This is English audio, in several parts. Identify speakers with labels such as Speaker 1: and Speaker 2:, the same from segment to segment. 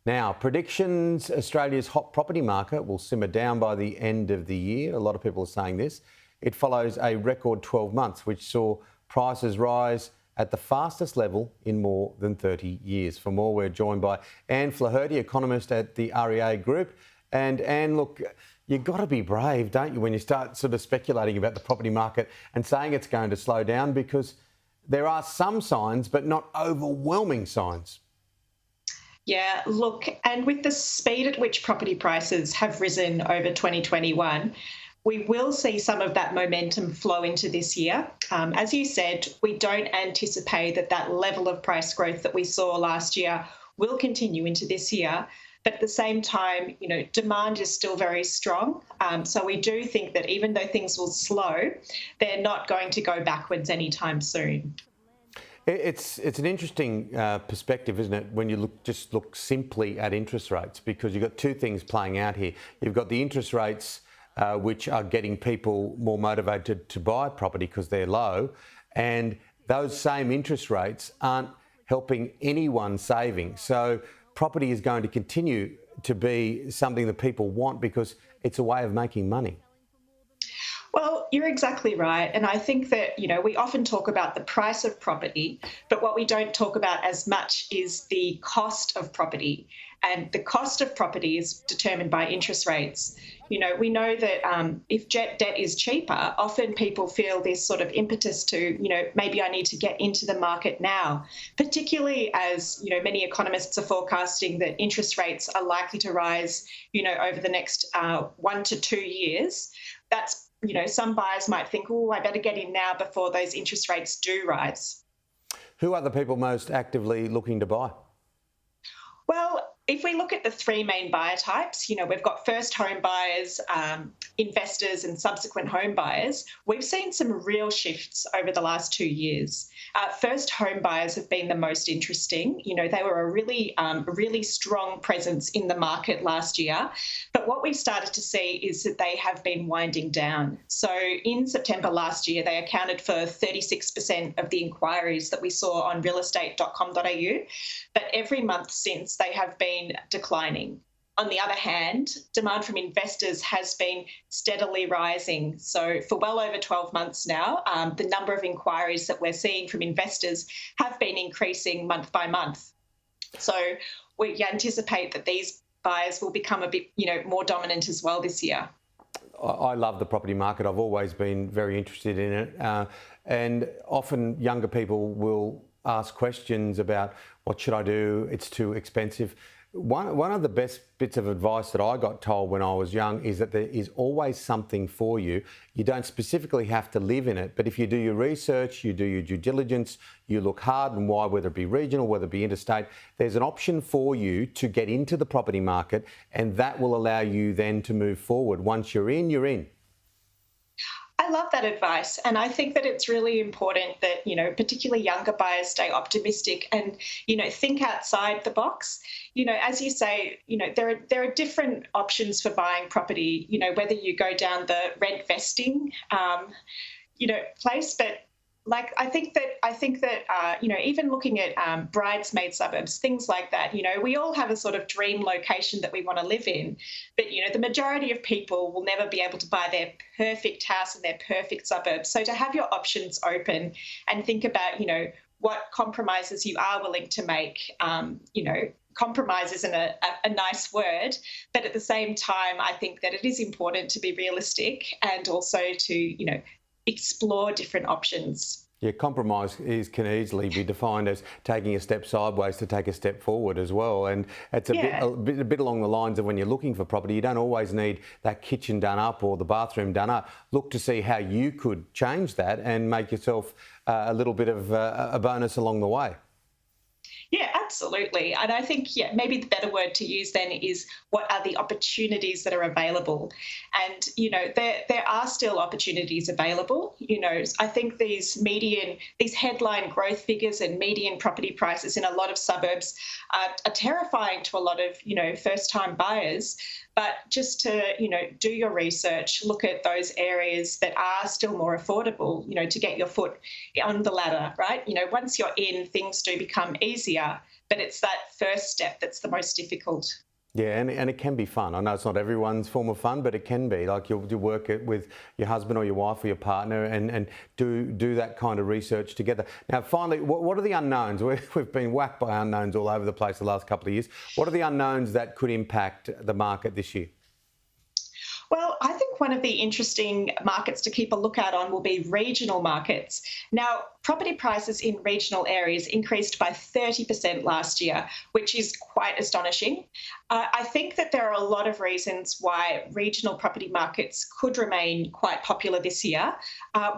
Speaker 1: Now, predictions: Australia's hot property market will simmer down by the end of the year. A lot of people are saying this. It follows a record 12 months, which saw prices rise at the fastest level in more than 30 years. For more, we're joined by Anne Flaherty, economist at the REA Group. And Anne, look, you've got to be brave, don't you, when you start sort of speculating about the property market and saying it's going to slow down, because there are some signs, but not overwhelming signs.
Speaker 2: Yeah, look, and with the speed at which property prices have risen over 2021, we will see some of that momentum flow into this year. As you said, we don't anticipate that level of price growth that we saw last year will continue into this year. But at the same time, demand is still very strong. So we do think that even though things will slow, they're not going to go backwards anytime soon.
Speaker 1: It's an interesting perspective, isn't it, when you look simply at interest rates, because you've got two things playing out here. You've got the interest rates, which are getting people more motivated to buy property because they're low, and those same interest rates aren't helping anyone saving. So property is going to continue to be something that people want because it's a way of making money.
Speaker 2: Well, you're exactly right. And I think that, we often talk about the price of property, but what we don't talk about as much is the cost of property. And the cost of property is determined by interest rates. We know that if debt is cheaper, often people feel this sort of impetus to, maybe I need to get into the market now, particularly as, many economists are forecasting that interest rates are likely to rise, over the next 1 to 2 years. That's some buyers might think, oh, I better get in now before those interest rates do rise.
Speaker 1: Who are the people most actively looking to buy?
Speaker 2: Well, if we look at the three main buyer types, we've got first home buyers, investors and subsequent home buyers. We've seen some real shifts over the last 2 years. First home buyers have been the most interesting. They were a really strong presence in the market last year. But what we've started to see is that they have been winding down. So in September last year, they accounted for 36% of the inquiries that we saw on realestate.com.au. But every month since, they have been declining. On the other hand, demand from investors has been steadily rising. So for well over 12 months now, the number of inquiries that we're seeing from investors have been increasing month by month. So we anticipate that these buyers will become a bit, more dominant as well this year.
Speaker 1: I love the property market. I've always been very interested in it. And often younger people will ask questions about, what should I do? It's too expensive. One of the best bits of advice that I got told when I was young is that there is always something for you. You don't specifically have to live in it, but if you do your research, you do your due diligence, you look hard and wide, whether it be regional, whether it be interstate, there's an option for you to get into the property market, and that will allow you then to move forward. Once you're in, you're in.
Speaker 2: I love that advice. And I think that it's really important that, particularly younger buyers stay optimistic and, think outside the box. As you say, there are different options for buying property, whether you go down the rent vesting, place, but I think that even looking at bridesmaid suburbs, things like that, we all have a sort of dream location that we want to live in. But, the majority of people will never be able to buy their perfect house in their perfect suburb. So to have your options open and think about, what compromises you are willing to make, compromise isn't a nice word, but at the same time, I think that it is important to be realistic and also to, explore different options.
Speaker 1: Yeah, compromise can easily be defined as taking a step sideways to take a step forward as well. And it's a bit along the lines of when you're looking for property, you don't always need that kitchen done up or the bathroom done up. Look to see how you could change that and make yourself a little bit of a bonus along the way.
Speaker 2: Yeah, absolutely. And I think, maybe the better word to use then is what are the opportunities that are available? And, there are still opportunities available. I think these headline growth figures and median property prices in a lot of suburbs are terrifying to a lot of, first-time buyers. But just to, do your research, look at those areas that are still more affordable, to get your foot on the ladder, right? Once you're in, things do become easier. year. But it's that first step that's the most difficult.
Speaker 1: Yeah, and it can be fun. I know it's not everyone's form of fun, but it can be. Like you'll work it with your husband or your wife or your partner and do that kind of research together. Now, finally, what are the unknowns? We've been whacked by unknowns all over the place the last couple of years. What are the unknowns that could impact the market this year?
Speaker 2: Well, I think one of the interesting markets to keep a lookout on will be regional markets. Now, property prices in regional areas increased by 30% last year, which is quite astonishing. I think that there are a lot of reasons why regional property markets could remain quite popular this year.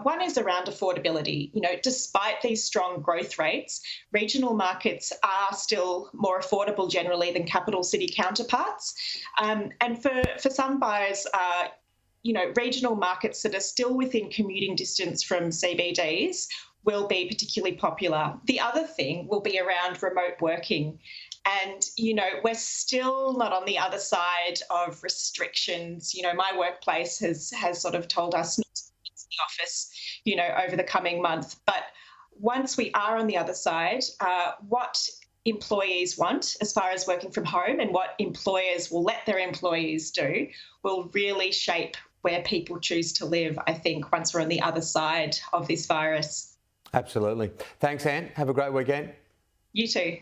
Speaker 2: One is around affordability. Despite these strong growth rates, regional markets are still more affordable generally than capital city counterparts. And for some buyers, regional markets that are still within commuting distance from CBDs will be particularly popular. The other thing will be around remote working. And, we're still not on the other side of restrictions. My workplace has sort of told us not to go into the office, over the coming month. But once we are on the other side, what employees want as far as working from home and what employers will let their employees do will really shape where people choose to live, I think, once we're on the other side of this virus.
Speaker 1: Absolutely. Thanks, Anne. Have a great weekend.
Speaker 2: You too.